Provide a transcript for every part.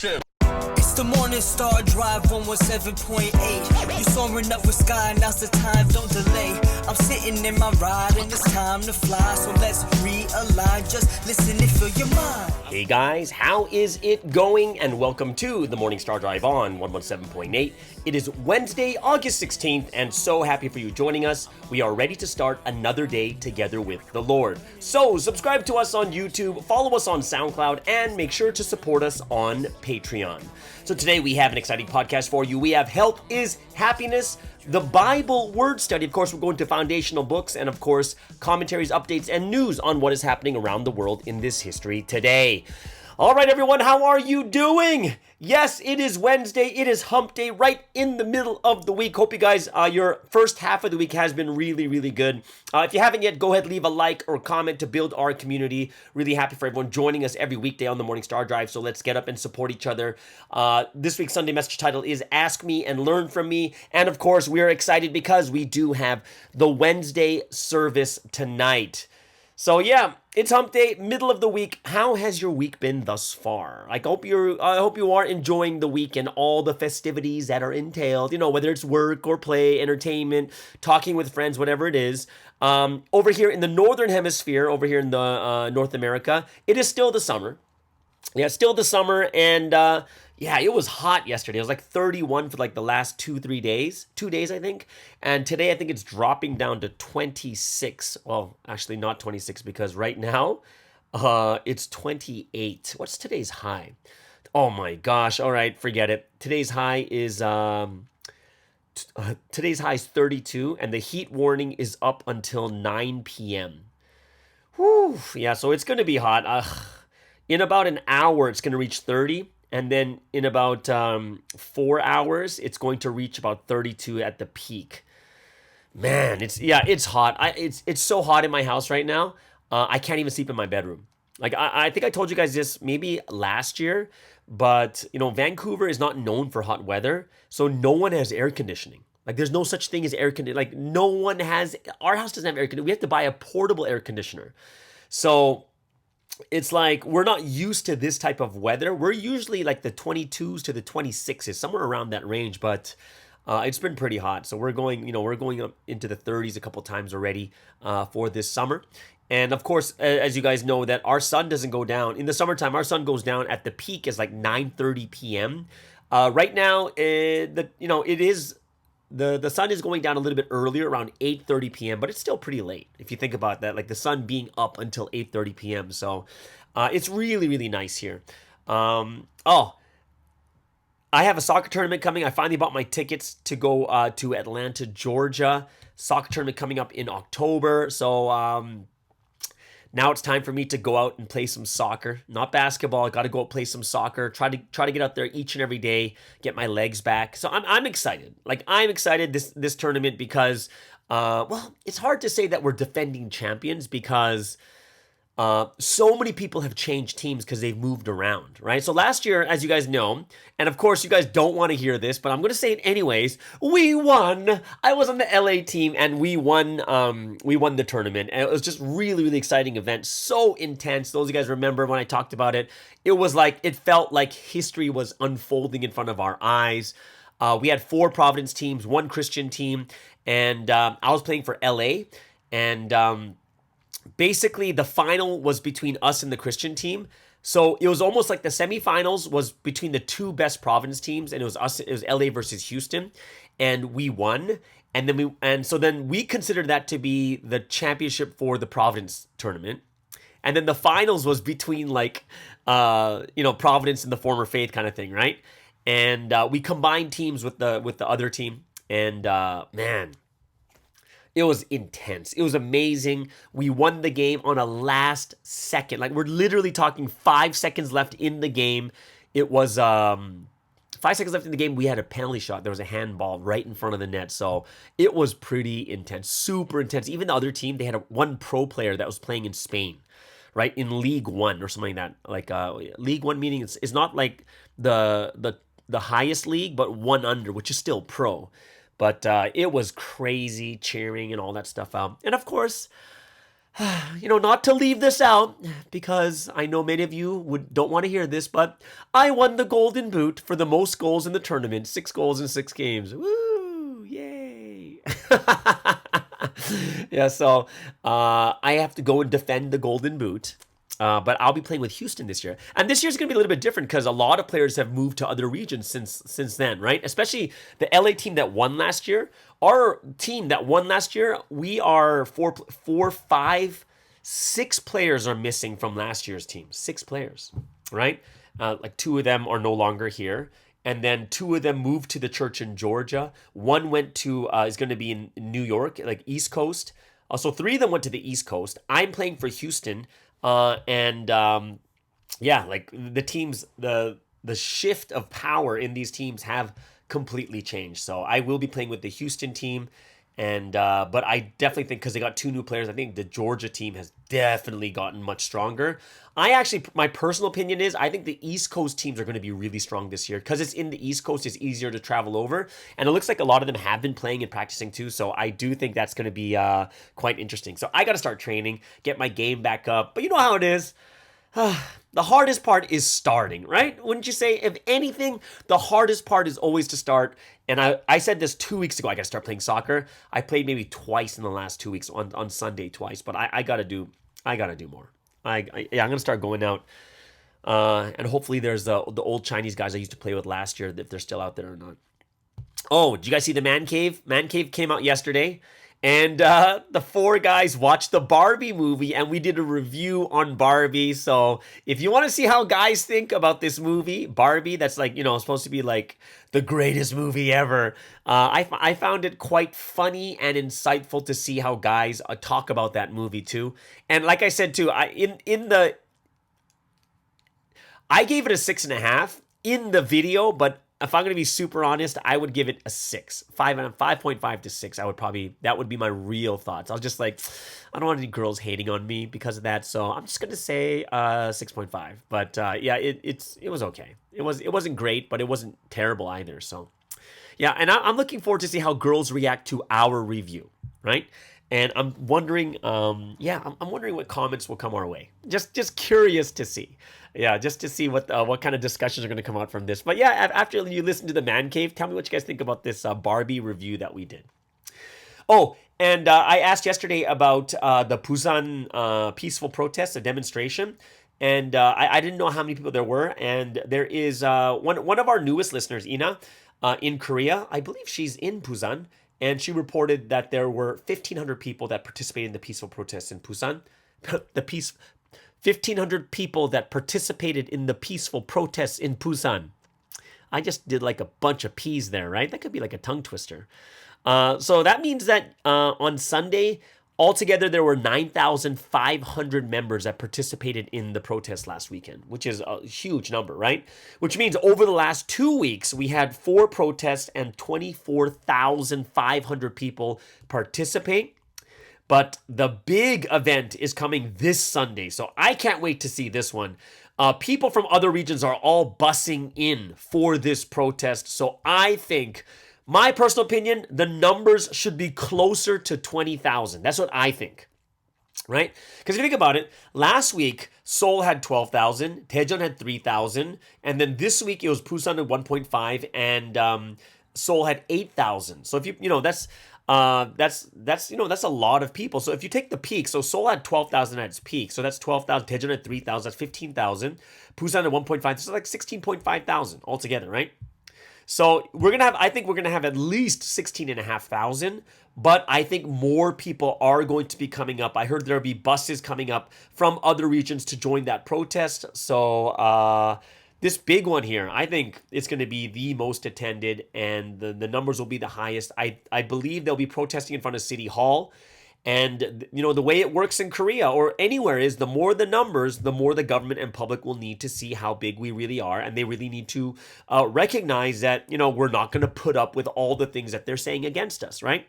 It's the Morning Star Drive 117.8. You soaring up with sky, now's the time, don't delay. I'm sitting in my ride and it's time to fly. So let's realign, just listen and fill your mind. Hey guys, how is it going? And welcome to the Morning Star Drive on 117.8. It is Wednesday, August 16th, and so happy for you joining us. We are ready to start another day together with the Lord. So subscribe to us on YouTube, follow us on SoundCloud, and make sure to support us on Patreon. So today we have an exciting podcast for you. We have Health is Happiness, the Bible word study. Of course, we're going to foundational books and, of course, commentaries, updates, and news on what is happening around the world in this history today. All right, everyone, how are you doing? Yes, it is Wednesday. It is hump day right in the middle of the week. Hope you guys, your first half of the week has been really, really good. If you haven't yet, go ahead, leave a like or comment to build our community. Really happy for everyone joining us every weekday on the Morning Star Drive. So let's get up and support each other. This week's Sunday message title is Ask Me and Learn From Me. And of course, we are excited because we do have the Wednesday service tonight. So yeah, it's hump day, middle of the week. How has your week been thus far? I hope you are enjoying the week and all the festivities that are entailed. You know, whether it's work or play, entertainment, talking with friends, whatever it is. Over here in the Northern Hemisphere, over here in the North America, it is still the summer. Yeah, still the summer, and yeah, it was hot yesterday. It was like 31 for like the last 2-3 days. 2 days, I think. And today, I think it's dropping down to 26. Well, actually not 26 because right now, it's 28. What's today's high? Oh my gosh. All right, forget it. Today's high is 32, and the heat warning is up until 9 p.m. Whew. Yeah, so it's going to be hot. In about an hour, it's going to reach 30. And then in about 4 hours, it's going to reach about 32 at the peak. Man, it's hot. It's so hot in my house right now. I can't even sleep in my bedroom. Like I think I told you guys this maybe last year, but you know, Vancouver is not known for hot weather, so no one has air conditioning. Like there's no such thing as air conditioning. Like no one has. Our house doesn't have air conditioning. We have to buy a portable air conditioner. So it's like we're not used to this type of weather. We're usually like the 22s to the 26s, somewhere around that range, but it's been pretty hot. So we're going up into the 30s a couple times already for this summer. And of course, as you guys know, that our sun doesn't go down. In the summertime, our sun goes down at the peak is like 9:30 p.m. Right now, the sun is going down a little bit earlier, around 8:30 p.m., but it's still pretty late if you think about that, like the sun being up until 8:30 p.m. So it's really, really nice here. I have a soccer tournament coming. I finally bought my tickets to go to Atlanta, Georgia. Soccer tournament coming up in October. So now it's time for me to go out and play some soccer. Not basketball. I got to go out and play some soccer. Try to get out there each and every day, get my legs back. So I'm excited. Like I'm excited this tournament because well, it's hard to say that we're defending champions because so many people have changed teams because they've moved around, right? So last year, as you guys know, and of course you guys don't want to hear this, but I'm going to say it anyways, we won. I was on the LA team and we won the tournament. And it was just really, really exciting event. So intense. Those of you guys remember when I talked about it, it felt like history was unfolding in front of our eyes. We had 4 Providence teams, 1 Christian team, and I was playing for LA, and basically, the final was between us and the Christian team. So it was almost like the semifinals was between the 2 best Providence teams, and it was us. It was LA versus Houston, and we won. And so then we considered that to be the championship for the Providence tournament. And then the finals was between Providence and the former faith kind of thing, right? And we combined teams with the other team, and man. It was intense. It was amazing. We won the game on a last second. Like, we're literally talking 5 seconds left in the game. It was 5 seconds left in the game. We had a penalty shot. There was a handball right in front of the net. So it was pretty intense, super intense. Even the other team, they had one pro player that was playing in Spain, right? In League One or something like that. Like League One meaning it's not like the highest league, but one under, which is still pro. But it was crazy cheering and all that stuff. And of course, not to leave this out, because I know many of you don't want to hear this, but I won the Golden Boot for the most goals in the tournament. 6 goals in 6 games. Woo! Yay! Yeah, so I have to go and defend the Golden Boot. But I'll be playing with Houston this year. And this year's going to be a little bit different because a lot of players have moved to other regions since then, right? Especially the LA team that won last year. Our team that won last year, we are 6 players are missing from last year's team. 6 players, right? Like 2 of them are no longer here. And then 2 of them moved to the church in Georgia. 1 went to, is going to be in New York, like East Coast. So 3 of them went to the East Coast. I'm playing for Houston. Like the teams, the shift of power in these teams have completely changed. So I will be playing with the Houston team, and but I definitely think because they got 2 new players, I think the Georgia team has definitely gotten much stronger. My personal opinion is I think the East Coast teams are going to be really strong this year because it's in the East Coast. It's easier to travel over, and it looks like a lot of them have been playing and practicing too. So I do think that's going to be quite interesting. So I got to start training, get my game back up. But you know how it is. The hardest part is starting, right? Wouldn't you say? If anything, the hardest part is always to start. And I said this 2 weeks ago, I got to start playing soccer. I played maybe twice in the last 2 weeks, on Sunday twice, but I got to do more. I'm going to start going out. And hopefully there's the old Chinese guys I used to play with last year, if they're still out there or not. Oh, did you guys see the Man Cave? Man Cave came out yesterday. And the 4 guys watched the Barbie movie, and we did a review on Barbie. So if you want to see how guys think about this movie, Barbie, that's like, supposed to be like the greatest movie ever. I found it quite funny and insightful to see how guys talk about that movie too. And like I said too, I gave it a 6.5 in the video, but if I'm going to be super honest, I would give it a 6. 5.5 to 6. That would be my real thoughts. I was just like, I don't want any girls hating on me because of that. So I'm just going to say 6.5. But it was okay. It wasn't great, but it wasn't terrible either. So yeah, and I'm looking forward to see how girls react to our review, right? And I'm wondering, I'm wondering what comments will come our way. Just curious to see. Yeah, just to see what kind of discussions are going to come out from this. But yeah, after you listen to the Man Cave, tell me what you guys think about this Barbie review that we did. Oh, and I asked yesterday about the Busan peaceful protest, a demonstration. And I didn't know how many people there were. And there is one of our newest listeners, Ina, in Korea. I believe she's in Busan. And she reported that there were 1,500 people that participated in the peaceful protests in Busan. 1,500 people that participated in the peaceful protests in Busan. I just did like a bunch of P's there, right? That could be like a tongue twister. So that means that on Sunday, altogether there were 9,500 members that participated in the protest last weekend, which is a huge number, right? Which means over the last 2 weeks, we had 4 protests and 24,500 people participate. But the big event is coming this Sunday, so I can't wait to see this one. People from other regions are all bussing in for this protest, so I think, my personal opinion, the numbers should be closer to 20,000. That's what I think, right? Because if you think about it, last week, Seoul had 12,000, Daejeon had 3,000, and then this week it was Busan at 1.5, and Seoul had 8,000. So if that's a lot of people. So if you take the peak, so Seoul had 12,000 at its peak, so that's 12,000. Daejeon had 3,000, that's 15,000. Busan at 1.5, so like 16.5 thousand altogether, right? So I think we're gonna have at least 16,500, but I think more people are going to be coming up. I heard there'll be buses coming up from other regions to join that protest. So this big one here, I think it's going to be the most attended, and the numbers will be the highest. I believe they'll be protesting in front of City Hall. And, the way it works in Korea or anywhere is the more the numbers, the more the government and public will need to see how big we really are. And they really need to recognize that, we're not going to put up with all the things that they're saying against us, right?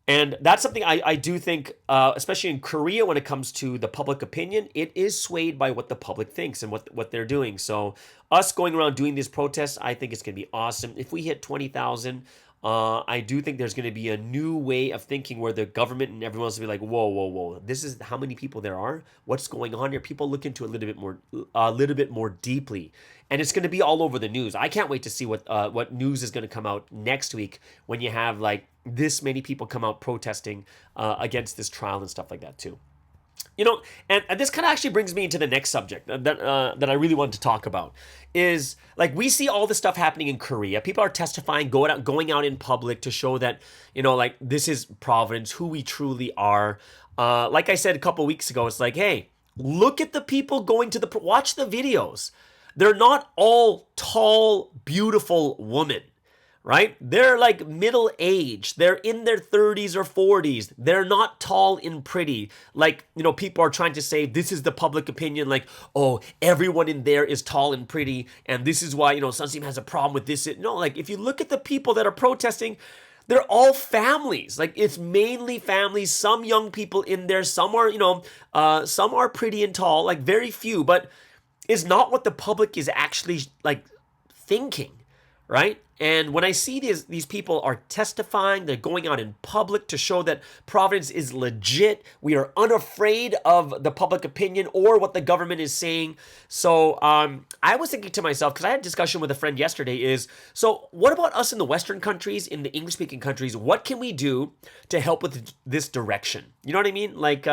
And that's something I do think, especially in Korea, when it comes to the public opinion, it is swayed by what the public thinks and what they're doing. So us going around doing these protests, I think it's going to be awesome. If we hit 20,000, I do think there's going to be a new way of thinking where the government and everyone else will be like, whoa, whoa, whoa, this is how many people there are. What's going on here? People look into it a little bit more deeply, and it's going to be all over the news. I can't wait to see what news is going to come out next week when you have like this many people come out protesting against this trial and stuff like that too. And this kind of actually brings me into the next subject that I really wanted to talk about is like we see all this stuff happening in Korea. People are testifying, going out in public to show that, like this is Providence, who we truly are. Like I said a couple weeks ago, it's like, hey, look at the people going to watch the videos. They're not all tall, beautiful women. Right? They're like middle age. They're in their 30s or 40s. They're not tall and pretty. Like, people are trying to say this is the public opinion. Like, oh, everyone in there is tall and pretty. And this is why, Sunsteam has a problem with this. No, like if you look at the people that are protesting, they're all families. Like it's mainly families. Some young people in there. Some are, some are pretty and tall, like very few, but it's not what the public is actually like thinking. Right? And when I see these people are testifying, they're going out in public to show that Providence is legit. We are unafraid of the public opinion or what the government is saying. So I was thinking to myself, because I had a discussion with a friend yesterday, so what about us in the Western countries, in the English-speaking countries? What can we do to help with this direction? You know what I mean? Like,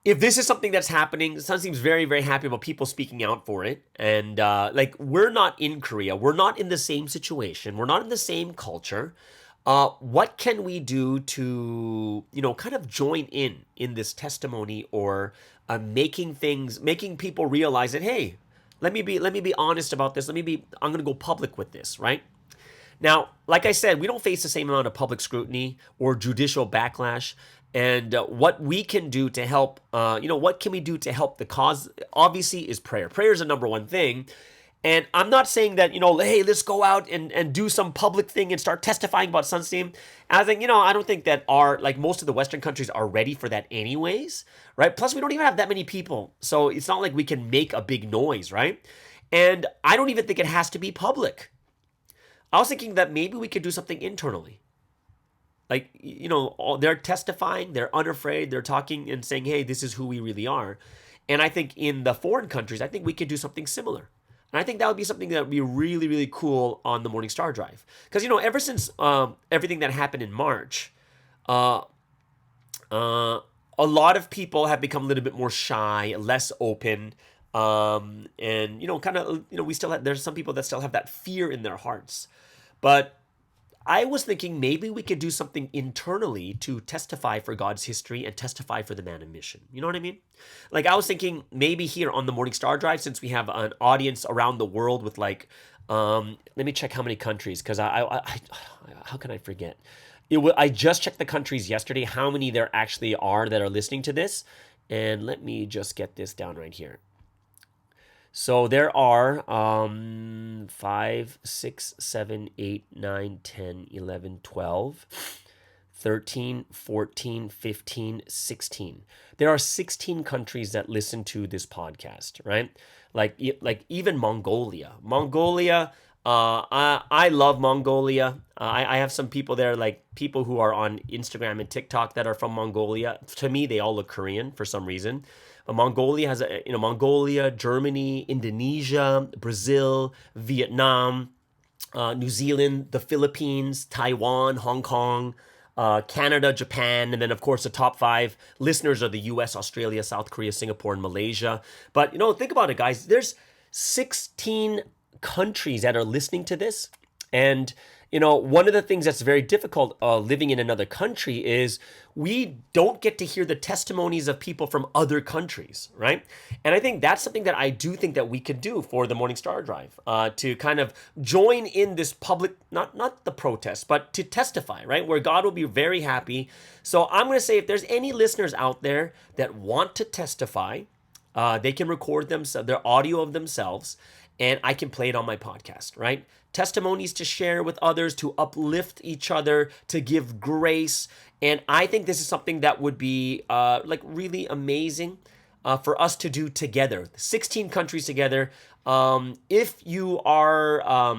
if this is something that's happening, Sun seems very, very happy about people speaking out for it. And like, we're not in Korea. We're not in the same situation. We're not in the same culture. What can we do to, kind of join in this testimony or making people realize that, hey, let me be honest about this. I'm going to go public with this, right? Now, like I said, we don't face the same amount of public scrutiny or judicial backlash. And what we can do to help, what can we do to help the cause, obviously, is prayer. Prayer is the number one thing. And I'm not saying that, hey, let's go out and do some public thing and start testifying about Sunsteam. And I think, I don't think that most of the Western countries are ready for that anyways, right? Plus, we don't even have that many people. So it's not like we can make a big noise, right? And I don't even think it has to be public. I was thinking that maybe we could do something internally. Like, they're testifying, they're unafraid, they're talking and saying, hey, this is who we really are. And I think in the foreign countries, I think we could do something similar. And I think that would be something that would be really, really cool on the Morning Star Drive. Because, ever since everything that happened in March, a lot of people have become a little bit more shy, less open. And, there's some people that still have that fear in their hearts. But I was thinking maybe we could do something internally to testify for God's history and testify for the man of mission. You know what I mean? Like I was thinking maybe here on the Morning Star Drive, since we have an audience around the world with like, let me check how many countries, because I how can I forget? I just checked the countries yesterday, how many there actually are that are listening to this. And let me just get this down right here. So there are 5, 6, 7, 8, 9, 10, 11, 12, 13, 14, 15, 16. There are 16 countries that listen to this podcast, right? Like even Mongolia. I love Mongolia. I have some people there, like people who are on Instagram and TikTok that are from Mongolia. To me, they all look Korean for some reason. Mongolia has Mongolia, Germany, Indonesia, Brazil, Vietnam, New Zealand, the Philippines, Taiwan, Hong Kong, Canada, Japan, and then of course the top 5 listeners are the US, Australia, South Korea, Singapore, and Malaysia. But think about it, guys. There's 16 countries that are listening to this, and one of the things that's very difficult living in another country is we don't get to hear the testimonies of people from other countries, right? And I think that's something that I do think that we could do for the Morning Star Drive, to kind of join in this public, not the protest, but to testify, right? Where God will be very happy. So I'm going to say if there's any listeners out there that want to testify, they can record their audio of themselves, and I can play it on my podcast, right? Testimonies to share with others, to uplift each other, to give grace. And I think this is something that would be really amazing for us to do together. 16 countries together. If you are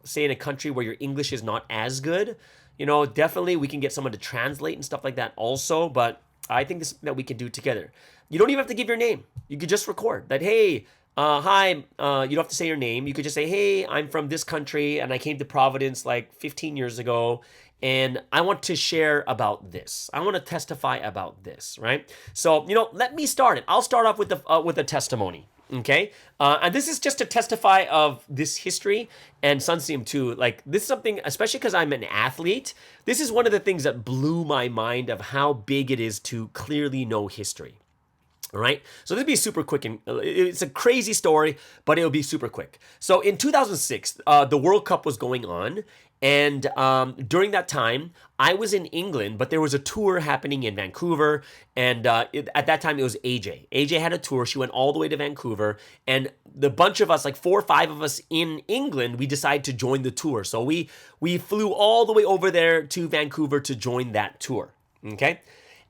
say in a country where your English is not as good, definitely we can get someone to translate and stuff like that also. But I think this is something that we can do together. You don't even have to give your name. You could just record that, hey, hi, you don't have to say your name. You could just say, hey, I'm from this country and I came to Providence like 15 years ago and I want to share about this. I want to testify about this, right? So, let me start it. I'll start off with a testimony, okay? And this is just to testify of this history and Sunseam too. Like, this is something, especially because I'm an athlete, this is one of the things that blew my mind of how big it is to clearly know history. All right, so this will be super quick, and it's a crazy story, but it'll be super quick. So in 2006, the World Cup was going on, and during that time, I was in England, but there was a tour happening in Vancouver, and at that time, it was AJ. AJ had a tour. She went all the way to Vancouver, and the bunch of us, like 4 or 5 of us in England, we decided to join the tour. So we flew all the way over there to Vancouver to join that tour, okay?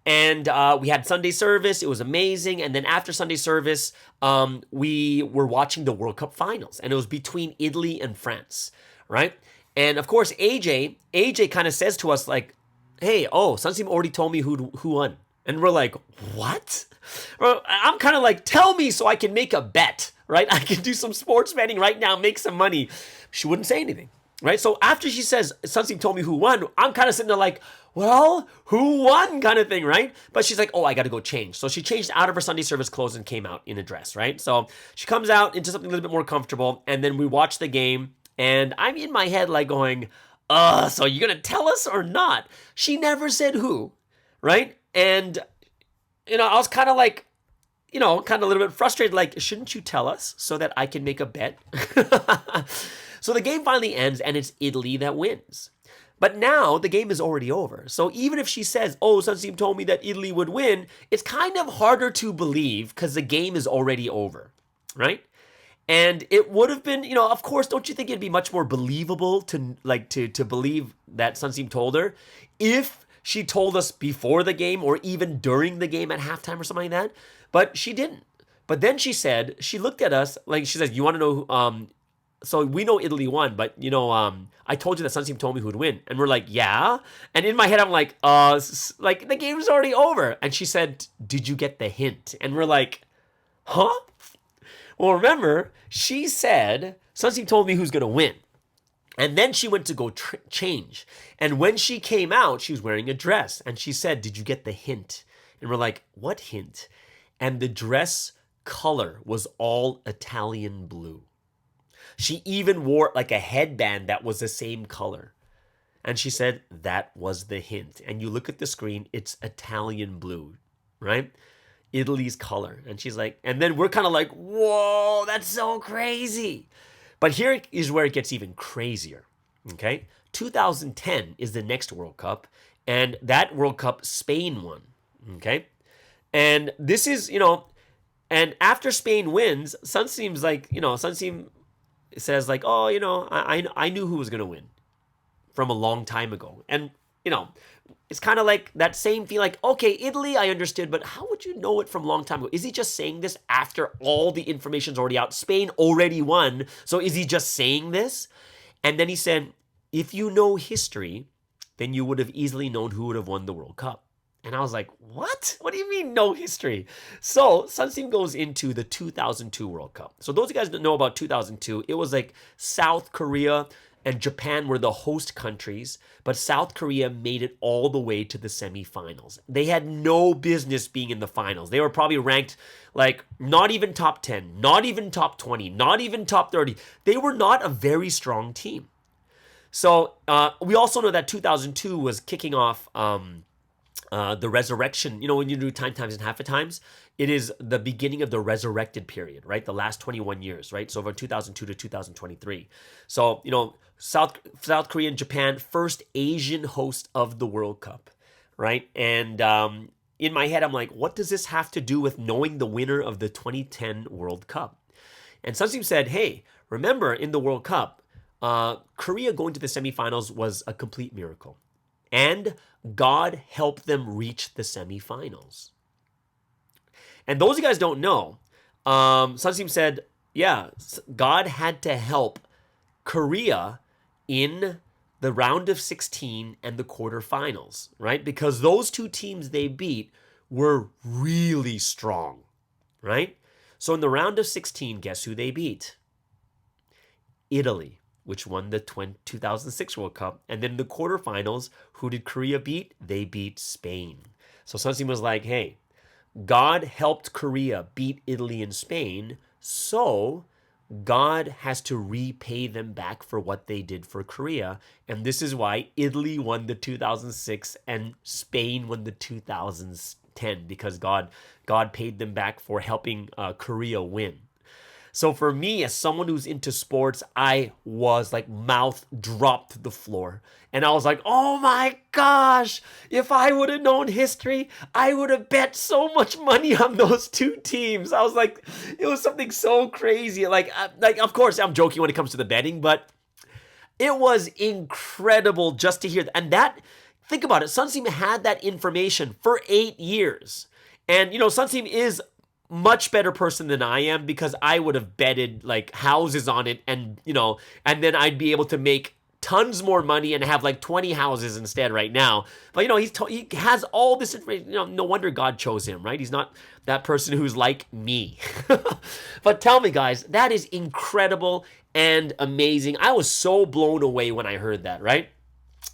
And we had Sunday service. It was amazing. And then after Sunday service, we were watching the World Cup finals. And it was between Italy and France, right? And of course, AJ kind of says to us like, hey, Sunseam already told me who won. And we're like, what? I'm kind of like, tell me so I can make a bet, right? I can do some sports betting right now, make some money. She wouldn't say anything, right? So after she says, Sunseam told me who won, I'm kind of sitting there like, well, who won kind of thing, right? But she's like, I got to go change. So she changed out of her Sunday service clothes and came out in a dress, right? So she comes out into something a little bit more comfortable. And then we watch the game. And I'm in my head like going, so you're going to tell us or not? She never said who, right? And, I was kind of like, kind of a little bit frustrated. Like, shouldn't you tell us so that I can make a bet? So the game finally ends and it's Italy that wins. But now the game is already over. So even if she says, Sunseam told me that Italy would win, it's kind of harder to believe because the game is already over, right? And it would have been, of course, don't you think it'd be much more believable to believe that Sunseam told her if she told us before the game or even during the game at halftime or something like that? But she didn't. But then she looked at us like she says, you want to know who, so we know Italy won, but I told you that Sunseam told me who'd win. And we're like, yeah. And in my head, I'm like, like the game's already over. And she said, did you get the hint? And we're like, huh? Well, remember, she said, Sunseam told me who's going to win. And then she went to go change. And when she came out, she was wearing a dress. And she said, did you get the hint? And we're like, what hint? And the dress color was all Italian blue. She even wore like a headband that was the same color. And she said, that was the hint. And you look at the screen, it's Italian blue, right? Italy's color. And she's like, and then we're kind of like, whoa, that's so crazy. But here is where it gets even crazier, okay? 2010 is the next World Cup. And that World Cup, Spain won, okay? And this is, and after Spain wins, Sunseam's like, Sunseam says like, I knew who was going to win from a long time ago. And, it's kind of like that same feel like, okay, Italy, I understood, but how would you know it from a long time ago? Is he just saying this after all the information's already out? Spain already won. So is he just saying this? And then he said, if you know history, then you would have easily known who would have won the World Cup. And I was like, what? What do you mean no history? So Sunseam goes into the 2002 World Cup. So those of you guys that know about 2002, it was like South Korea and Japan were the host countries, but South Korea made it all the way to the semifinals. They had no business being in the finals. They were probably ranked like not even top 10, not even top 20, not even top 30. They were not a very strong team. So we also know that 2002 was kicking off the resurrection. When you do time times and half a times, it is the beginning of the resurrected period, right? The last 21 years, right? So from 2002 to 2023. So, South Korea and Japan, first Asian host of the World Cup, right? And in my head, I'm like, what does this have to do with knowing the winner of the 2010 World Cup? And Sunseam said, hey, remember in the World Cup, Korea going to the semifinals was a complete miracle. And God helped them reach the semifinals. And those of you guys don't know, Sunseam said, yeah, God had to help Korea in the round of 16 and the quarterfinals, right? Because those two teams they beat were really strong, right? So in the round of 16, guess who they beat? Italy, which won the 2006 World Cup. And then in the quarterfinals, who did Korea beat? They beat Spain. So Sunsim was like, hey, God helped Korea beat Italy and Spain, so God has to repay them back for what they did for Korea. And this is why Italy won the 2006 and Spain won the 2010, because God paid them back for helping Korea win. So for me, as someone who's into sports, I was like mouth dropped to the floor. And I was like, oh my gosh, if I would have known history, I would have bet so much money on those two teams. I was like, it was something so crazy. Like of course, I'm joking when it comes to the betting, but it was incredible just to hear that. And that, think about it, Sunseem had that information for 8 years. And, Sunseem is much better person than I am, because I would have betted like houses on it, and and then I'd be able to make tons more money and have like 20 houses instead right now. But he has all this information. No wonder God chose him, right? He's not that person who's like me. But tell me, guys, that is incredible and amazing. I was so blown away when I heard that, right?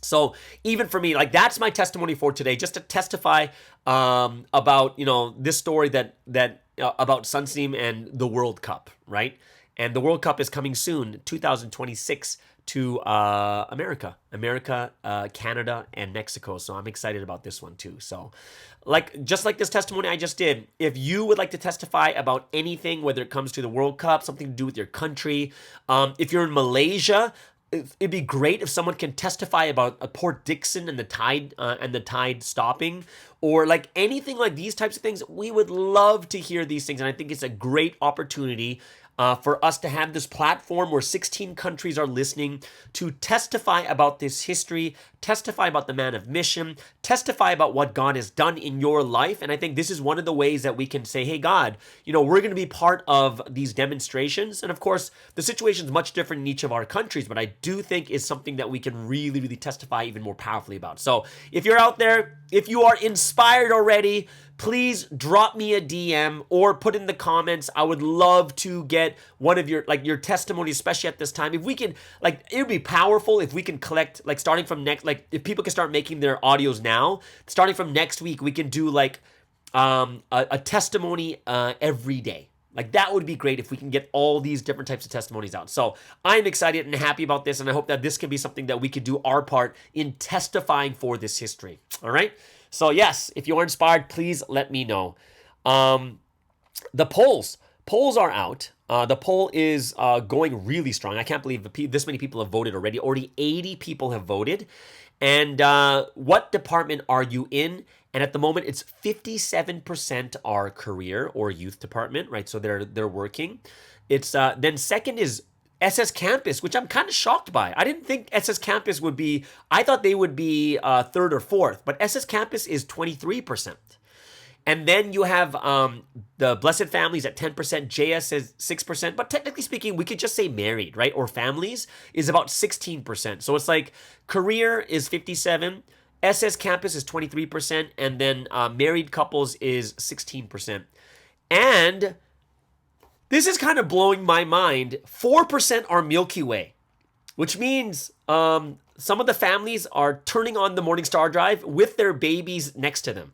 So even for me, like, that's my testimony for today, just to testify about this story that about Sunseem and the World Cup, right? And the World Cup is coming soon, 2026, to America, Canada, and Mexico. So I'm excited about this one too. So just like this testimony I just did, if you would like to testify about anything, whether it comes to the World Cup, something to do with your country, if you're in Malaysia, it'd be great if someone can testify about Port Dickson and the tide stopping, or like anything like these types of things. We would love to hear these things, and I think it's a great opportunity for us to have this platform where 16 countries are listening to testify about this history, testify about the man of mission, testify about what God has done in your life. And I think this is one of the ways that we can say, hey, God, we're going to be part of these demonstrations. And of course, the situation is much different in each of our countries, but I do think is something that we can really, really testify even more powerfully about. So if you're out there, if you are inspired already, please drop me a DM or put in the comments. I would love to get one of your testimony, especially at this time. If we can, it would be powerful if we can collect, starting from next, if people can start making their audios now, starting from next week, we can do a testimony every day. That would be great if we can get all these different types of testimonies out. So I'm excited and happy about this, and I hope that this can be something that we could do our part in testifying for this history. All right? So yes, if you are inspired, please let me know. The polls are out. The poll is going really strong. I can't believe this many people have voted already. Already 80 people have voted. And what department are you in? And at the moment, it's 57% are career or youth department, right? So they're working. It's then second is SS Campus, which I'm kind of shocked by. I didn't think SS Campus would be, I thought they would be third or fourth, but SS Campus is 23%. And then you have the Blessed Families at 10%, JS is 6%, but technically speaking, we could just say married, right? Or families is about 16%. So it's like career is 57%, SS Campus is 23%, and then married couples is 16%. And this is kind of blowing my mind. 4% are Milky Way, which means some of the families are turning on the Morning Star Drive with their babies next to them.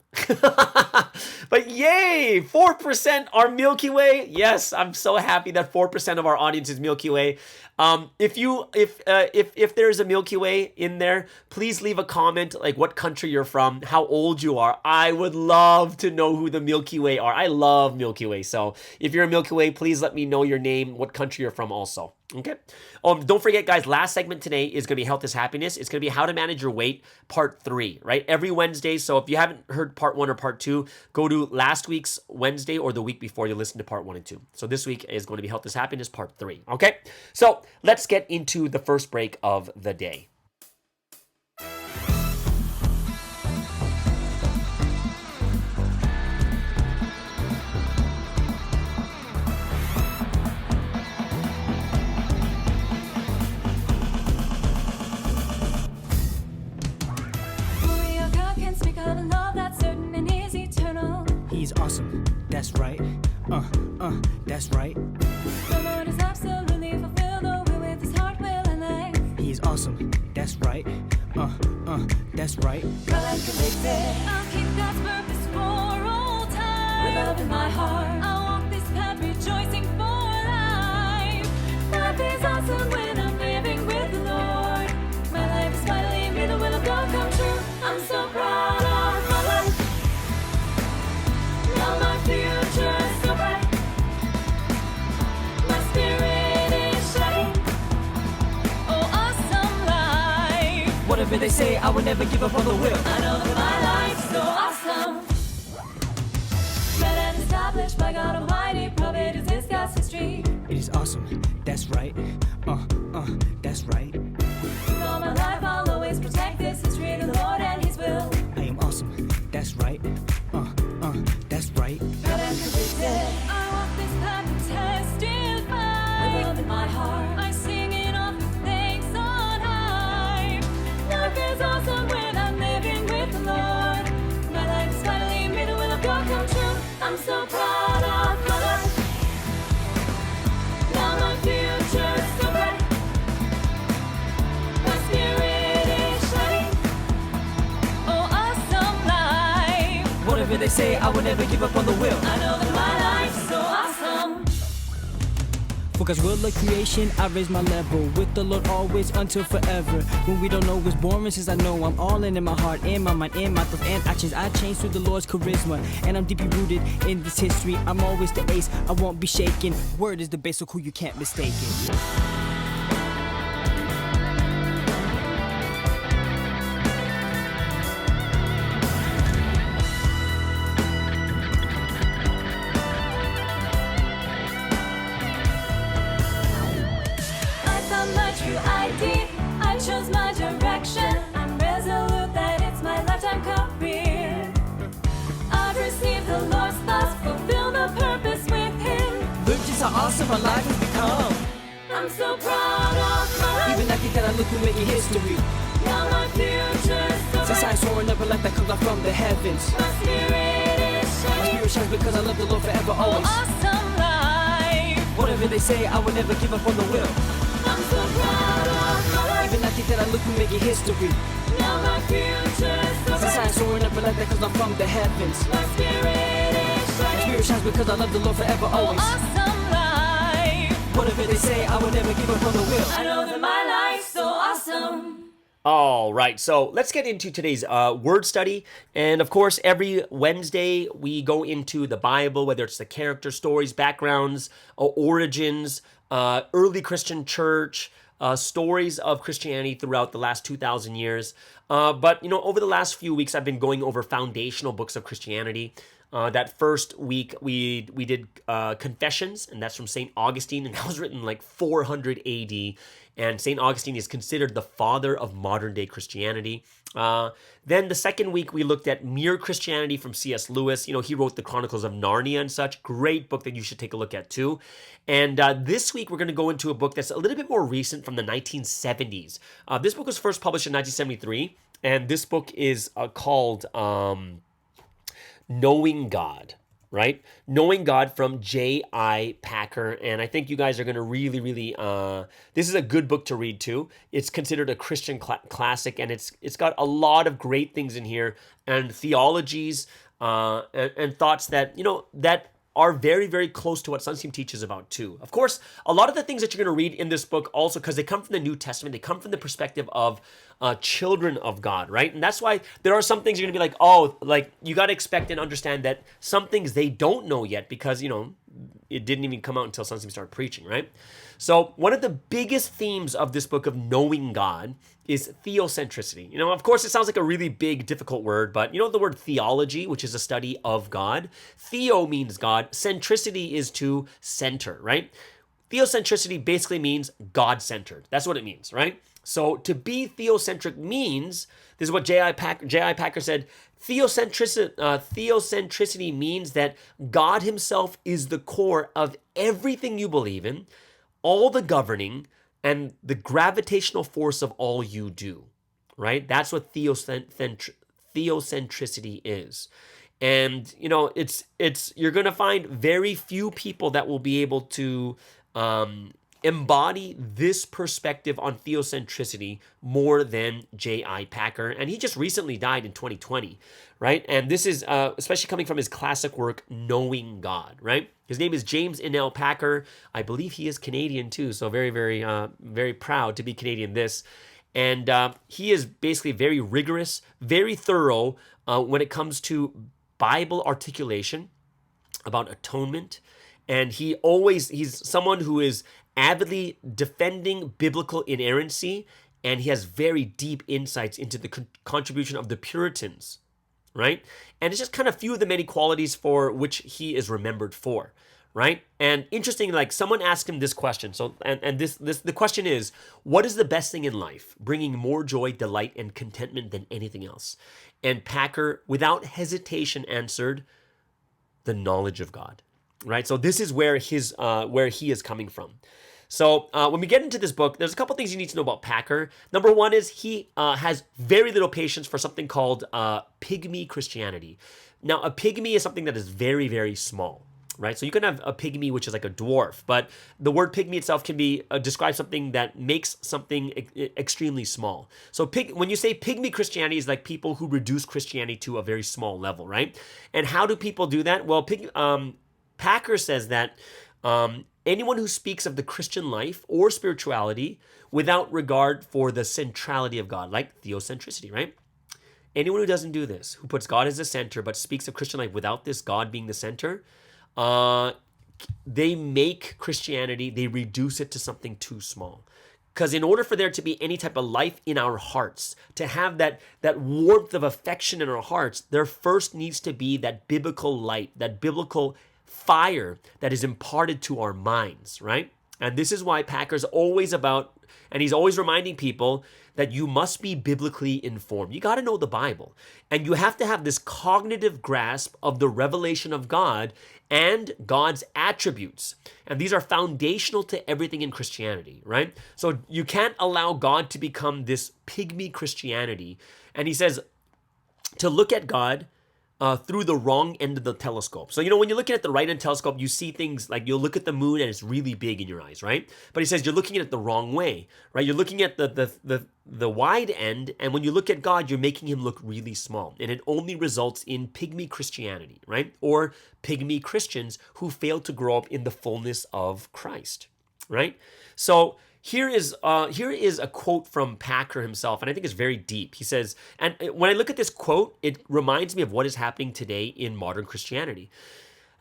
But yay, 4% are Milky Way. Yes, I'm so happy that 4% of our audience is Milky Way. If there's a Milky Way in there, please leave a comment, like what country you're from, how old you are. I would love to know who the Milky Way are. I love Milky Way. So if you're a Milky Way, please let me know your name, what country you're from also. Okay. Don't forget, guys, last segment today is going to be Health is Happiness. It's going to be How to Manage Your Weight, part 3, right? Every Wednesday. So if you haven't heard part 1 or part 2, go to last week's Wednesday or the week before you listen to part 1 and 2. So this week is going to be Health is Happiness, part 3. Okay. So let's get into the first break of the day. that's right. That's right. Well, I'm convicted. I'll keep God's purpose for all time. With love in my heart, I'll walk this path rejoicing for life. Life is awesome when I'm living with the Lord. My life is finally made the will of God come true. I'm so proud of my life. Now my future is so bright. My spirit is shining. Oh, awesome life. Whatever they say, I will never give up on the will. I know that my life's so awesome. Read and established by God Almighty. Provi is God's history. It is awesome, that's right. That's right. With all my life, I'll always protect this history, the Lord and His will. I am awesome, that's right. That's right. Proud and convicted. I walk this path and testify. With love in my heart, I sing it off with thanks on high. Life is awesome when I'm living with the Lord. My life is finally made the will of God come true. I'm so proud of my life. Now my future is so bright. My spirit is shining. Oh, awesome life. Whatever they say, I will never give up on the will. I know that my life's so awesome. For God's will of creation, I raise my level with the Lord always until forever. When we don't know it's boring, since I know I'm all in my heart, in my mind, in my thoughts and actions. I change through the Lord's charisma, and I'm deeply rooted in this history. I'm always the ace, I won't be shaken. Word is the base, so cool you can't mistake it. I found my true ID. I chose my direction. I'm resolute that it's my lifetime career. I've received the Lord's thoughts, fulfill the purpose with Him. Look just how awesome my life has become. I'm so proud of my life. Even I think that I look who making history. Now my future's so Since bright. I'm soaring up a life that comes out from the heavens. My spirit is My shining. spirit shines because I love the Lord forever, Oh, always. awesome life. Whatever they say, I will never give up on the will. I'm so proud of my life. Even I think that I look who making history. Now my future's so Since I'm bright. soaring up a life that comes out from the heavens. My spirit is My shining. spirit shines because I love the Lord forever, Oh, always. awesome life. Whatever they say, I will never give up on the will. I know that my life's so awesome. All right, so let's get into today's word study. And of course, every Wednesday we go into the Bible, whether it's the character stories, backgrounds, origins, early Christian church, stories of Christianity throughout the last 2,000 years. But, you know, over the last few weeks, I've been going over foundational books of Christianity. That first week, we did Confessions, and that's from St. Augustine, and that was written like 400 AD. And St. Augustine is considered the father of modern-day Christianity. Then the second week, we looked at Mere Christianity from C.S. Lewis. You know, he wrote the Chronicles of Narnia and such. Great book that you should take a look at too. And this week, we're going to go into a book that's a little bit more recent from the 1970s. This book was first published in 1973, and this book is called Knowing God. Right? Knowing God from J.I. Packer. And I think you guys are going to really, this is a good book to read too. It's considered a Christian classic, and it's got a lot of great things in here, and theologies and thoughts that, you know, that are very, very close to what Sunstein teaches about too. Of course, a lot of the things that you're going to read in this book also, because they come from the New Testament, they come from the perspective of children of God, right? And that's why there are some things you're going to be like, oh, like you got to expect and understand that some things they don't know yet because, you know, it didn't even come out until Sunstein started preaching, right? So one of the biggest themes of this book of knowing God is theocentricity. You know, of course, it sounds like a really big, difficult word, but you know the word theology, which is a study of God? Theo means God. Centricity is to center, right? Theocentricity basically means God-centered. That's what it means, right? So to be theocentric means, this is what J.I. Packer said, theocentricity means that God himself is the core of everything you believe in, all the governing, and the gravitational force of all you do, right? That's what theocentricity is. And, you know, it's you're going to find very few people that will be able to embody this perspective on theocentricity more than J.I. Packer. And he just recently died in 2020, right? And this is especially coming from his classic work, Knowing God, right? His name is James Inell Packer. I believe he is Canadian too, so very, very, very proud to be Canadian this. And he is basically very rigorous, very thorough when it comes to Bible articulation about atonement. And he's someone who is avidly defending biblical inerrancy, and he has very deep insights into the contribution of the Puritans, right? And it's just kind of few of the many qualities for which he is remembered for, right? And interesting, like someone asked him this question. So, and the question is, what is the best thing in life, bringing more joy, delight, and contentment than anything else? And Packer, without hesitation, answered, the knowledge of God, right? So this is where he is coming from. So when we get into this book, there's a couple things you need to know about Packer. Number one is he has very little patience for something called pygmy Christianity. Now, a pygmy is something that is very, very small, right? So you can have a pygmy, which is like a dwarf, but the word pygmy itself can be describe something that makes something extremely small. So when you say pygmy Christianity, is like people who reduce Christianity to a very small level, right? And how do people do that? Well, Packer says that anyone who speaks of the Christian life or spirituality without regard for the centrality of God, like theocentricity, right? Anyone who doesn't do this, who puts God as the center but speaks of Christian life without this God being the center, they make Christianity, they reduce it to something too small. Because in order for there to be any type of life in our hearts, to have that warmth of affection in our hearts, there first needs to be that biblical light, that biblical fire that is imparted to our minds, right? And this is why Packer's always about, and he's always reminding people that you must be biblically informed. You got to know the Bible. And you have to have this cognitive grasp of the revelation of God and God's attributes. And these are foundational to everything in Christianity, right? So you can't allow God to become this pygmy Christianity. And he says to look at God through the wrong end of the telescope. So, when you're looking at the right end telescope, you see things like you'll look at the moon and it's really big in your eyes, right? But he says you're looking at it the wrong way, right? You're looking at the wide end, and when you look at God, you're making him look really small. And it only results in pygmy Christianity, right? Or pygmy Christians who fail to grow up in the fullness of Christ, right? So here is a quote from Packer himself, and I think it's very deep. He says, and when I look at this quote, it reminds me of what is happening today in modern Christianity.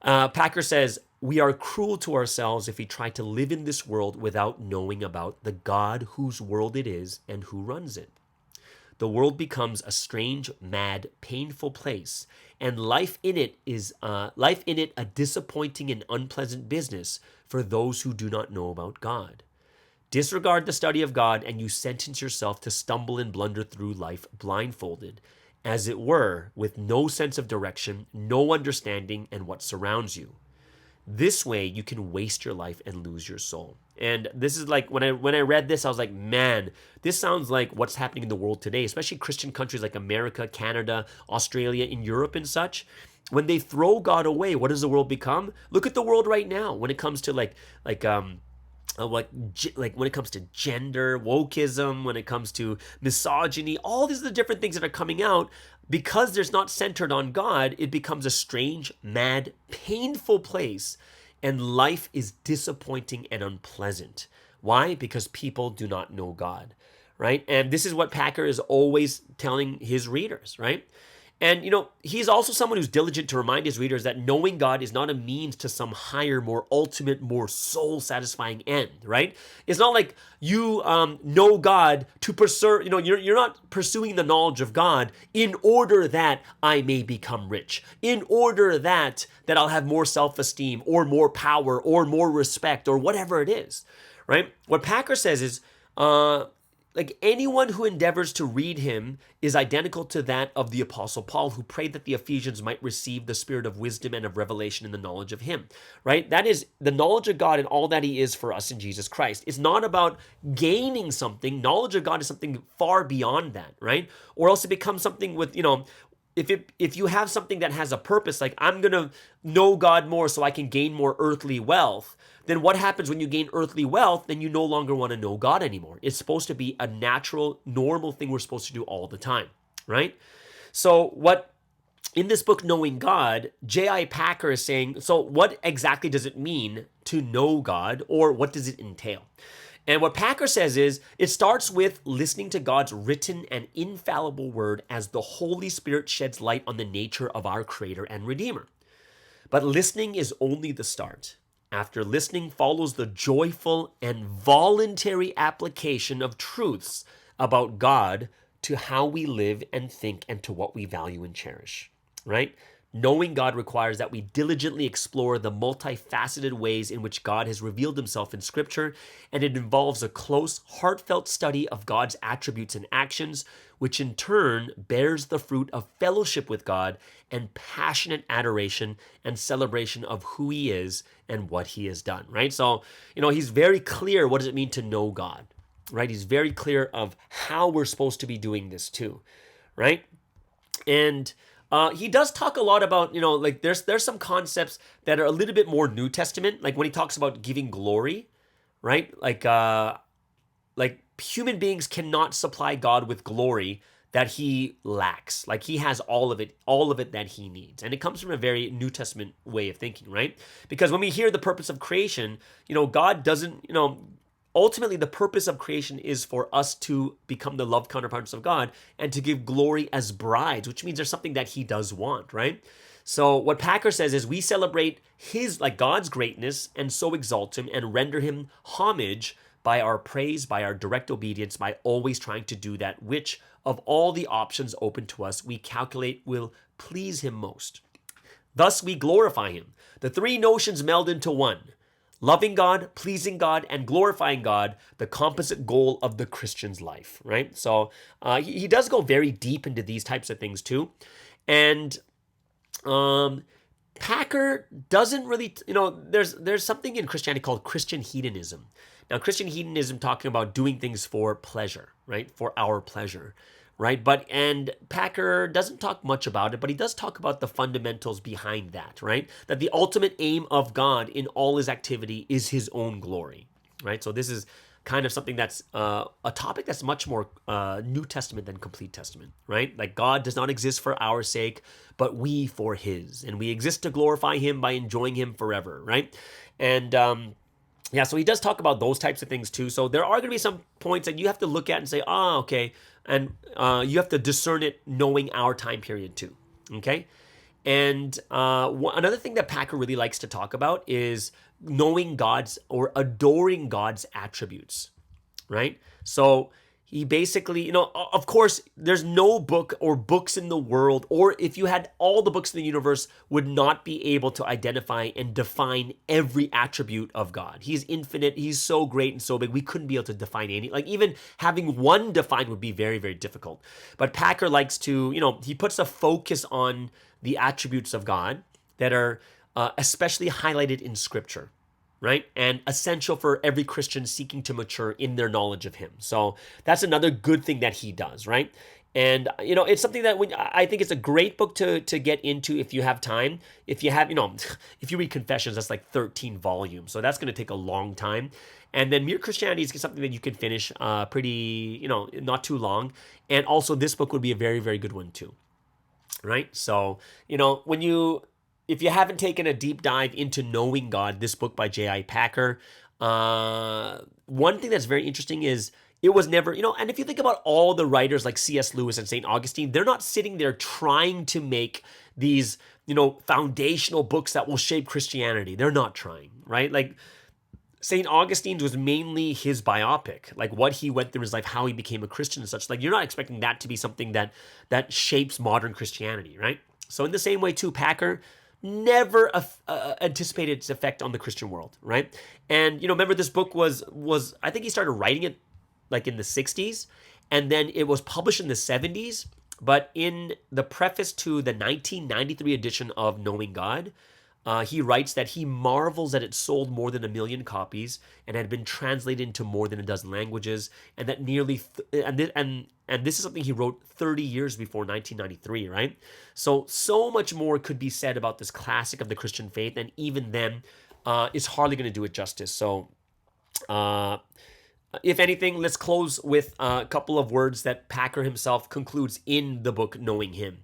Packer says, "We are cruel to ourselves if we try to live in this world without knowing about the God whose world it is and who runs it. The world becomes a strange, mad, painful place, and life in it a disappointing and unpleasant business for those who do not know about God. Disregard the study of God, and you sentence yourself to stumble and blunder through life blindfolded, as it were, with no sense of direction, no understanding, and what surrounds you. This way, you can waste your life and lose your soul." And this is like, when I read this, I was like, man, this sounds like what's happening in the world today, especially Christian countries like America, Canada, Australia, in Europe and such. When they throw God away, what does the world become? Look at the world right now when it comes to when it comes to gender, wokeism, when it comes to misogyny, all these are the different things that are coming out. Because there's not centered on God, it becomes a strange, mad, painful place, and life is disappointing and unpleasant. Why? Because people do not know God, right? And this is what Packer is always telling his readers, right? And, he's also someone who's diligent to remind his readers that knowing God is not a means to some higher, more ultimate, more soul-satisfying end, right? It's not like you know God to pursue, you're not pursuing the knowledge of God in order that I may become rich, in order that I'll have more self-esteem or more power or more respect or whatever it is, right? What Packer says is, anyone who endeavors to read him is identical to that of the Apostle Paul, who prayed that the Ephesians might receive the spirit of wisdom and of revelation in the knowledge of him, right? That is the knowledge of God and all that he is for us in Jesus Christ. It's not about gaining something. Knowledge of God is something far beyond that, right? Or else it becomes something with, if you have something that has a purpose, like I'm going to know God more so I can gain more earthly wealth, then what happens when you gain earthly wealth? Then you no longer want to know God anymore. It's supposed to be a natural, normal thing we're supposed to do all the time, right? So what in this book, Knowing God, J.I. Packer is saying, so what exactly does it mean to know God, or what does it entail? And what Packer says is, it starts with listening to God's written and infallible word as the Holy Spirit sheds light on the nature of our Creator and Redeemer. But listening is only the start. After listening follows the joyful and voluntary application of truths about God to how we live and think and to what we value and cherish, right? Knowing God requires that we diligently explore the multifaceted ways in which God has revealed himself in Scripture, and it involves a close, heartfelt study of God's attributes and actions, which in turn bears the fruit of fellowship with God and passionate adoration and celebration of who he is and what he has done, right? So, he's very clear, what does it mean to know God, right? He's very clear of how we're supposed to be doing this too, right? And he does talk a lot about, like there's some concepts that are a little bit more New Testament, like when he talks about giving glory, right? Like human beings cannot supply God with glory that he lacks. Like he has all of it that he needs. And it comes from a very New Testament way of thinking, right? Because when we hear the purpose of creation, God doesn't, ultimately, the purpose of creation is for us to become the love counterparts of God and to give glory as brides, which means there's something that he does want, right? So what Packer says is we celebrate God's greatness and so exalt him and render him homage by our praise, by our direct obedience, by always trying to do that which of all the options open to us we calculate will please him most. Thus we glorify him. The three notions meld into one. Loving God, pleasing God, and glorifying God, the composite goal of the Christian's life, right? So he does go very deep into these types of things too. And Packer doesn't really, there's something in Christianity called Christian hedonism. Now, Christian hedonism talking about doing things for pleasure, right? For our pleasure, right? And Packer doesn't talk much about it, but he does talk about the fundamentals behind that, right? That the ultimate aim of God in all his activity is his own glory, right? So this is kind of something that's a topic that's much more New Testament than complete Testament, right? Like God does not exist for our sake, but we for his. And we exist to glorify him by enjoying him forever, right? And yeah, so he does talk about those types of things too. So there are going to be some points that you have to look at and say, okay. And you have to discern it knowing our time period too, okay? And another thing that Packer really likes to talk about is knowing God's or adoring God's attributes, right? So he basically, of course, there's no book or books in the world, or if you had all the books in the universe, would not be able to identify and define every attribute of God. He's infinite. He's so great and so big. We couldn't be able to define any, like even having one defined would be very, very difficult. But Packer likes to, he puts a focus on the attributes of God that are especially highlighted in Scripture, right? And essential for every Christian seeking to mature in their knowledge of him. So that's another good thing that he does, right? And, it's something that I think it's a great book to get into if you have time. If you have, if you read Confessions, that's like 13 volumes. So that's going to take a long time. And then Mere Christianity is something that you can finish pretty, not too long. And also this book would be a very, very good one too, right? So, if you haven't taken a deep dive into Knowing God, this book by J.I. Packer, one thing that's very interesting is it was never, and if you think about all the writers like C.S. Lewis and St. Augustine, they're not sitting there trying to make these, foundational books that will shape Christianity. They're not trying, right? Like St. Augustine's was mainly his biopic, like what he went through in his life, how he became a Christian and such. Like you're not expecting that to be something that shapes modern Christianity, right? So in the same way too, Packer never anticipated its effect on the Christian world, right? And remember this book was I think he started writing it like in the 60s, and then it was published in the 70s. But in the preface to the 1993 edition of Knowing God, he writes that he marvels that it sold more than 1 million copies and had been translated into more than a dozen languages, and that nearly and this is something he wrote 30 years before 1993, right? So much more could be said about this classic of the Christian faith, and even then, is hardly going to do it justice. So, if anything, let's close with a couple of words that Packer himself concludes in the book, Knowing Him,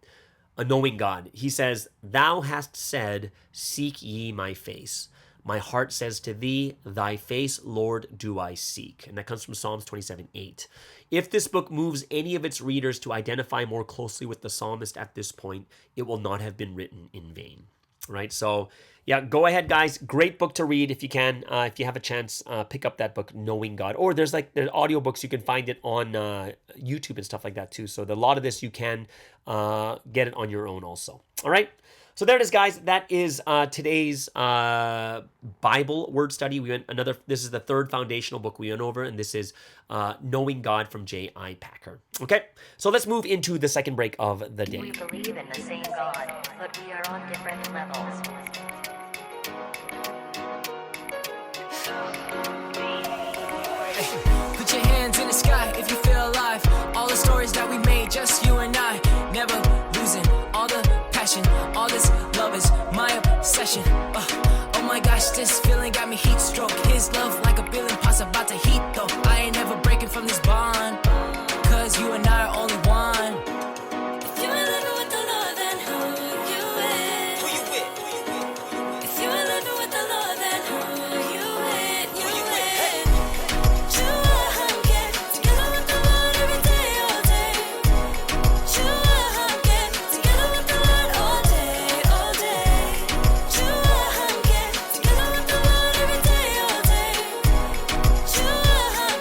Knowing God. He says, "Thou hast said, seek ye my face. My heart says to thee, thy face, Lord, do I seek." And that comes from Psalms 27:8. If this book moves any of its readers to identify more closely with the psalmist at this point, it will not have been written in vain. Right? So, yeah, go ahead, guys. Great book to read if you can. If you have a chance, pick up that book, Knowing God. Or there's audiobooks. You can find it on YouTube and stuff like that too. So a lot of this you can get it on your own also. All right? So there it is, guys. That is today's Bible word study. This is the third foundational book we went over, and this is Knowing God from J.I. Packer. Okay, so let's move into the second break of the day. We believe in the same God, but we are on different levels. Put your hands in the sky if you feel alive. All the stories that we made, just you and I. Never losing all the passion. All this love is my obsession. Oh my gosh, this feeling got me heat stroke. His love like a billion pots about to heat though. I ain't never breaking from this bond, cause you and I are only one. If you ain't living with the Lord, then who you with? Who you with? If you ain't living with the Lord, then who you with? You with? You get together with the Lord every day, all day. You get together with the Lord all day, all day. You get together with the Lord every day, all day. You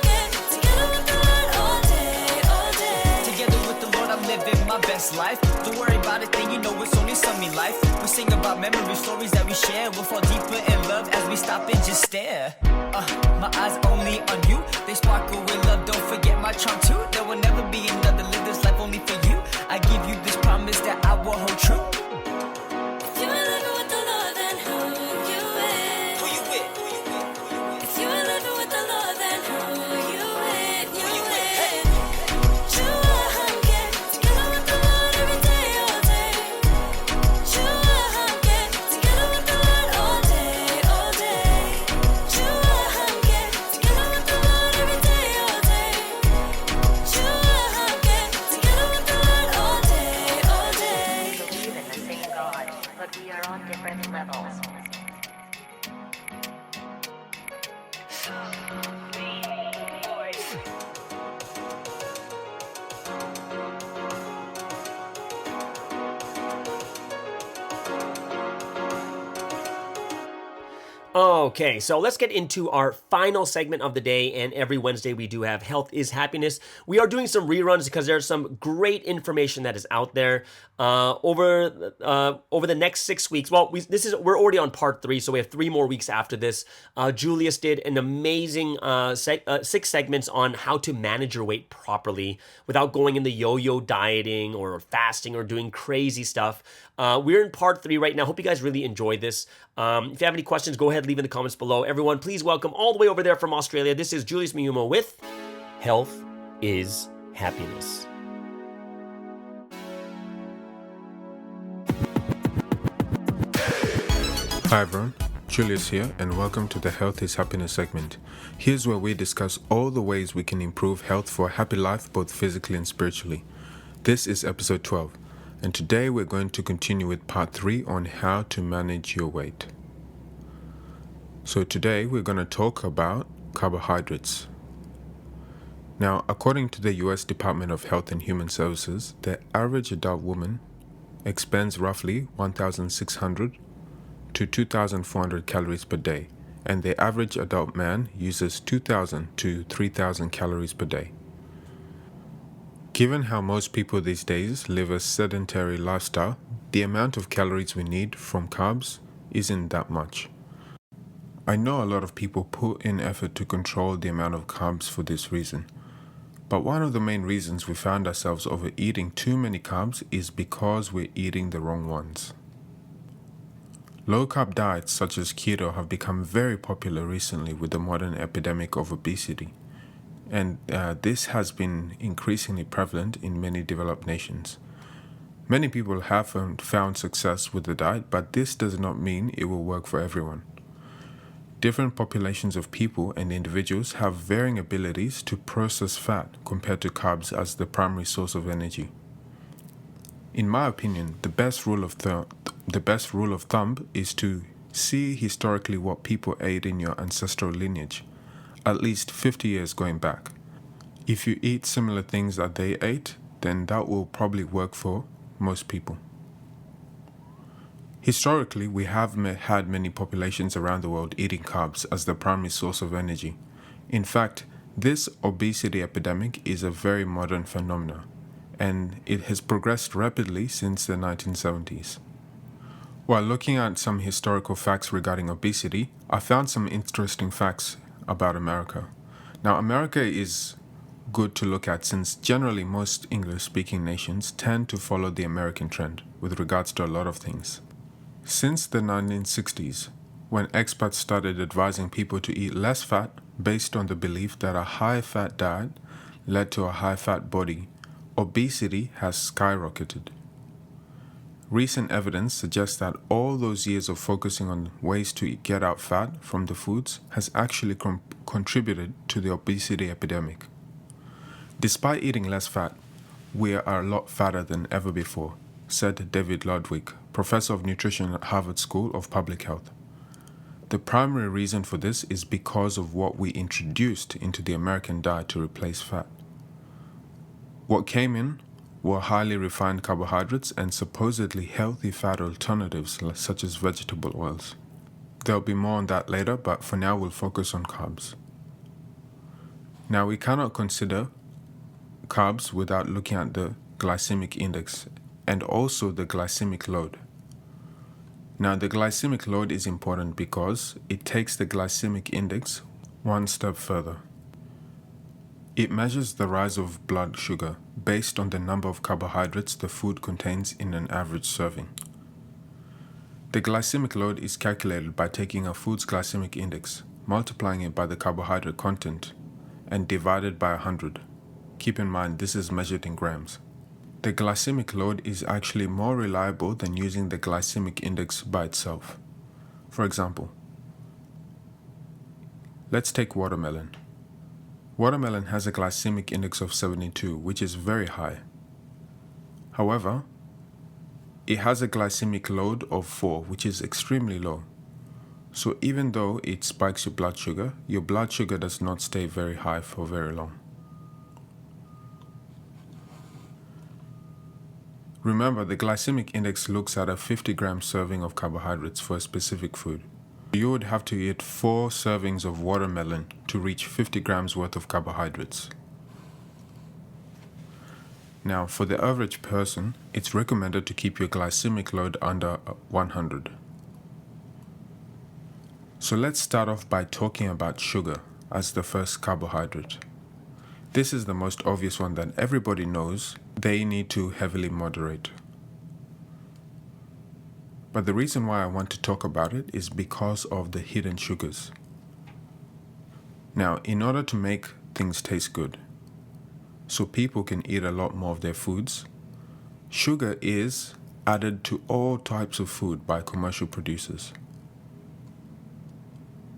get together with the Lord all day, all day. Together with the Lord, I'm living my best life. Don't worry about a thing, you know it's only sunny life. We sing about memory stories that we share. We'll fall deeper in love as we stop and just stare. My eyes only on you, they sparkle with love. Don't forget my charm too. There will never be another. Live this life only for you. I give you this promise that I will hold true. If you ain't living with the Lord, then who you with? Who you with? If you ain't living with the Lord, then who you with? You with? You get together with the Lord every day, all day. You get together with the Lord all day, all day. You get together with the Lord every day, all day. You get together with the Lord all day, all day. We believe in the same God, but we are on different levels. Okay, so let's get into our final segment of the day, and every Wednesday we do have Health is Happiness. We are doing some reruns because there's some great information that is out there over the next 6 weeks. Well, we're already on part 3, so we have 3 more weeks after this. Julius did an amazing 6 segments on how to manage your weight properly without going into yo-yo dieting or fasting or doing crazy stuff. We're in part 3 right now. Hope you guys really enjoyed this. If you have any questions, go ahead, leave in the comments below. Everyone, please welcome all the way over there from Australia. This is Julius Miumo with Health is Happiness. Hi everyone, Julius here, and welcome to the Health is Happiness segment. Here's where we discuss all the ways we can improve health for a happy life, both physically and spiritually. This is episode 12, and today we're going to continue with part 3 on how to manage your weight. So today we're going to talk about carbohydrates. Now, according to the US Department of Health and Human Services, the average adult woman expends roughly 1,600 to 2,400 calories per day, and the average adult man uses 2,000 to 3,000 calories per day. Given how most people these days live a sedentary lifestyle, the amount of calories we need from carbs isn't that much. I know a lot of people put in effort to control the amount of carbs for this reason, but one of the main reasons we found ourselves overeating too many carbs is because we're eating the wrong ones. Low-carb diets such as keto have become very popular recently with the modern epidemic of obesity, and this has been increasingly prevalent in many developed nations. Many people have found success with the diet, but this does not mean it will work for everyone. Different populations of people and individuals have varying abilities to process fat compared to carbs as the primary source of energy. In my opinion, the best rule of thumb is to see historically what people ate in your ancestral lineage, at least 50 years going back. If you eat similar things that they ate, then that will probably work for most people. Historically, we have had many populations around the world eating carbs as the primary source of energy. In fact, this obesity epidemic is a very modern phenomenon, and it has progressed rapidly since the 1970s. While looking at some historical facts regarding obesity, I found some interesting facts about America. Now, America is good to look at since generally most English-speaking nations tend to follow the American trend with regards to a lot of things. Since the 1960s, when experts started advising people to eat less fat based on the belief that a high-fat diet led to a high-fat body, obesity has skyrocketed. Recent evidence suggests that all those years of focusing on ways to get out fat from the foods has actually contributed to the obesity epidemic. Despite eating less fat, we are a lot fatter than ever before, said David Ludwig, professor of nutrition at Harvard School of Public Health. The primary reason for this is because of what we introduced into the American diet to replace fat. What came in were highly refined carbohydrates and supposedly healthy fat alternatives such as vegetable oils. There'll be more on that later, but for now we'll focus on carbs. Now, we cannot consider carbs without looking at the glycemic index and also the glycemic load. Now, the glycemic load is important because it takes the glycemic index one step further. It measures the rise of blood sugar based on the number of carbohydrates the food contains in an average serving. The glycemic load is calculated by taking a food's glycemic index, multiplying it by the carbohydrate content, and divided by 100. Keep in mind, this is measured in grams. The glycemic load is actually more reliable than using the glycemic index by itself. For example, let's take watermelon. Watermelon has a glycemic index of 72, which is very high. However, it has a glycemic load of 4, which is extremely low. So even though it spikes your blood sugar does not stay very high for very long. Remember, the glycemic index looks at a 50-gram serving of carbohydrates for a specific food. You would have to eat 4 servings of watermelon to reach 50 grams worth of carbohydrates. Now, for the average person, it's recommended to keep your glycemic load under 100. So let's start off by talking about sugar as the first carbohydrate. This is the most obvious one that everybody knows they need to heavily moderate. But the reason why I want to talk about it is because of the hidden sugars. Now, in order to make things taste good, so people can eat a lot more of their foods, sugar is added to all types of food by commercial producers.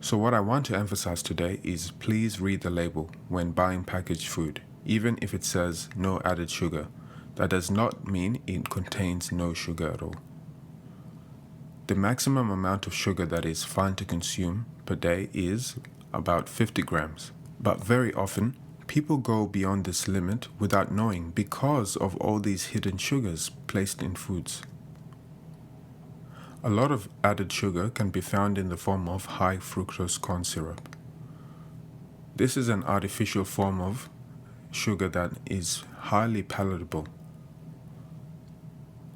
So what I want to emphasize today is please read the label when buying packaged food, even if it says no added sugar. That does not mean it contains no sugar at all. The maximum amount of sugar that is fine to consume per day is about 50 grams. But very often, people go beyond this limit without knowing because of all these hidden sugars placed in foods. A lot of added sugar can be found in the form of high fructose corn syrup. This is an artificial form of sugar that is highly palatable.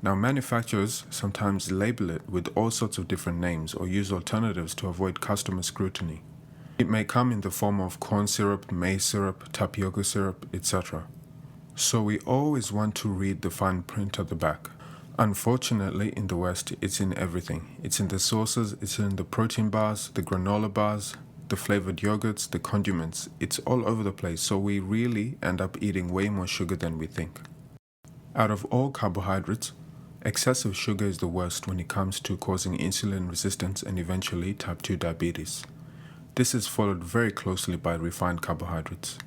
Now, manufacturers sometimes label it with all sorts of different names or use alternatives to avoid customer scrutiny. It may come in the form of corn syrup, maize syrup, tapioca syrup, etc. So we always want to read the fine print at the back. Unfortunately, in the West, it's in everything. It's in the sauces, it's in the protein bars, the granola bars, the flavored yogurts, the condiments. It's all over the place, so we really end up eating way more sugar than we think. Out of all carbohydrates, excessive sugar is the worst when it comes to causing insulin resistance and eventually type 2 diabetes. This is followed very closely by refined carbohydrates.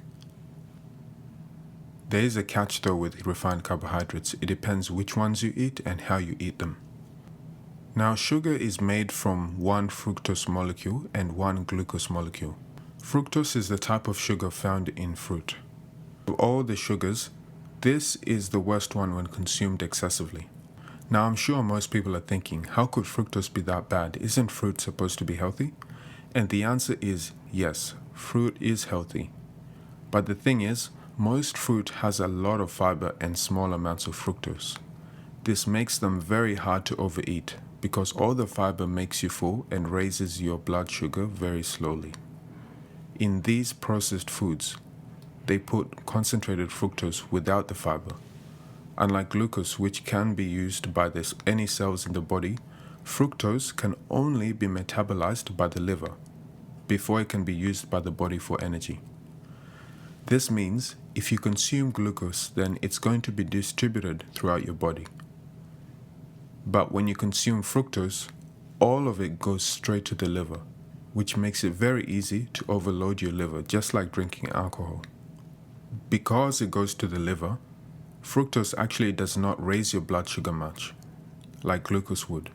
There is a catch though with refined carbohydrates. It depends which ones you eat and how you eat them. Now, sugar is made from one fructose molecule and one glucose molecule. Fructose is the type of sugar found in fruit. Of all the sugars, this is the worst one when consumed excessively. Now, I'm sure most people are thinking, how could fructose be that bad? Isn't fruit supposed to be healthy? And the answer is yes, fruit is healthy. But the thing is, most fruit has a lot of fiber and small amounts of fructose. This makes them very hard to overeat because all the fiber makes you full and raises your blood sugar very slowly. In these processed foods, they put concentrated fructose without the fiber. Unlike glucose, which can be used by any cells in the body, fructose can only be metabolized by the liver before it can be used by the body for energy. This means if you consume glucose, then it's going to be distributed throughout your body. But when you consume fructose, all of it goes straight to the liver, which makes it very easy to overload your liver, just like drinking alcohol. Because it goes to the liver, fructose actually does not raise your blood sugar much, like glucose would.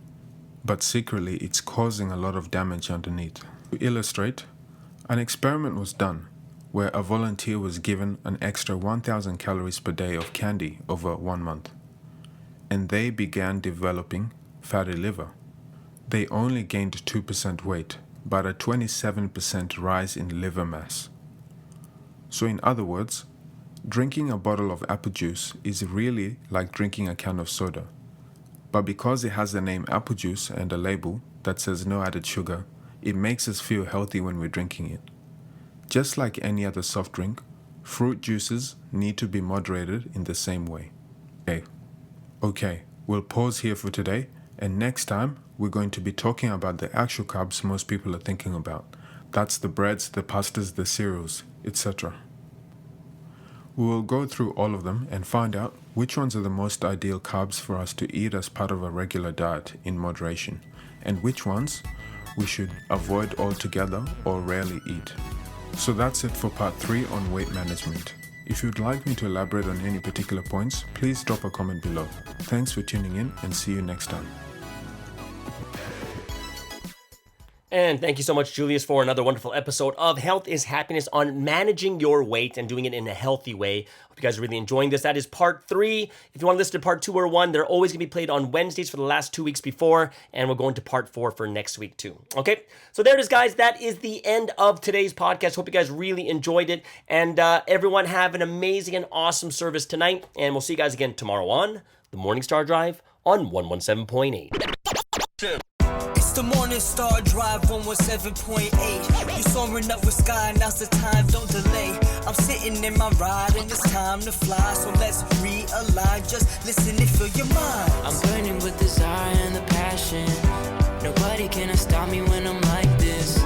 But secretly, it's causing a lot of damage underneath. To illustrate, an experiment was done where a volunteer was given an extra 1,000 calories per day of candy over 1 month, and they began developing fatty liver. They only gained 2% weight, but a 27% rise in liver mass. So in other words, drinking a bottle of apple juice is really like drinking a can of soda. But because it has the name apple juice and a label that says no added sugar, it makes us feel healthy when we're drinking it. Just like any other soft drink, fruit juices need to be moderated in the same way. Okay, we'll pause here for today, and next time we're going to be talking about the actual carbs most people are thinking about. That's the breads, the pastas, the cereals, etc. We will go through all of them and find out which ones are the most ideal carbs for us to eat as part of a regular diet in moderation, and which ones we should avoid altogether or rarely eat. So that's it for part 3 on weight management. If you'd like me to elaborate on any particular points, please drop a comment below. Thanks for tuning in and see you next time. And thank you so much, Julius, for another wonderful episode of Health is Happiness on managing your weight and doing it in a healthy way. Hope you guys are really enjoying this. That is part 3. If you want to listen to part 2 or 1, they're always going to be played on Wednesdays for the last 2 weeks before, and we're going to part 4 for next week too. Okay, so there it is, guys. That is the end of today's podcast. Hope you guys really enjoyed it, and everyone have an amazing and awesome service tonight, and we'll see you guys again tomorrow on the Morning Star Drive on 117.8. It's the Morning Star Drive 117.8. You soaring up with sky, now's the time, don't delay. I'm sitting in my ride and it's time to fly. So let's realign, just listen and fill your mind. I'm burning with desire and the passion. Nobody can stop me when I'm like this.